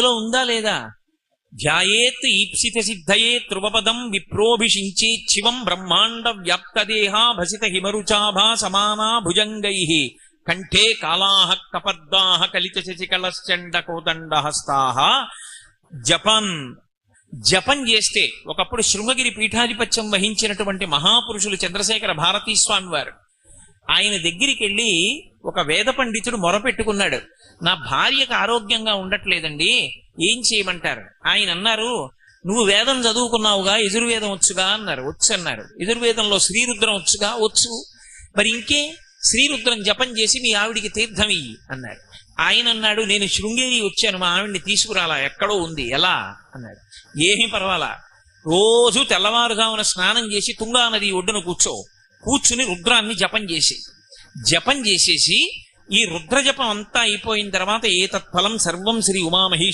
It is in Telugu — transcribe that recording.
అందులో ఉందా లేదా? ధ్యాయేత్ ఈప్సిత సిద్ధయే ధ్రువపదం విప్రోభిషించే శివం బ్రహ్మాండ వ్యాప్తదేహ భసిత హిమరుచాభా సమానా భుజంగై కంఠే కాళాహ కపర్దాహ కలిత శశికళశ్చండ కోదండహస్తాహ. జపం చేస్తే ఒకప్పుడు శృంగగిరి పీఠాధిపత్యం వహించినటువంటి మహాపురుషులు చంద్రశేఖర భారతీ స్వామి వారు, ఆయన దగ్గరికి వెళ్ళి ఒక వేద పండితుడు మొరపెట్టుకున్నాడు, నా భార్యకు ఆరోగ్యంగా ఉండట్లేదండి, ఏం చేయమంటారు? ఆయన అన్నారు, నువ్వు వేదం చదువుకున్నావుగా, యజుర్వేదం వచ్చుగా అన్నారు. వచ్చు అన్నారు. యజుర్వేదంలో శ్రీరుద్రం వచ్చుగా? వచ్చు. మరి ఇంకే, శ్రీరుద్రం జపం చేసి మీ ఆవిడికి తీర్థం ఇయ్యి అన్నాడు. ఆయన అన్నాడు, నేను శృంగేరి వచ్చాను, మా ఆవిడ్ని తీసుకురాలా, ఎక్కడో ఉంది, ఎలా అన్నాడు. ఏమీ పర్వాలా, రోజు తెల్లవారుజామున స్నానం చేసి తుంగా నది ఒడ్డున కూర్చుని రుద్రాన్ని జపం చేసేసి ఈ రుద్రజపం అంతా అయిపోయిన తర్వాత ఏతత్ఫలం సర్వం శ్రీ ఉమామహేశ్వర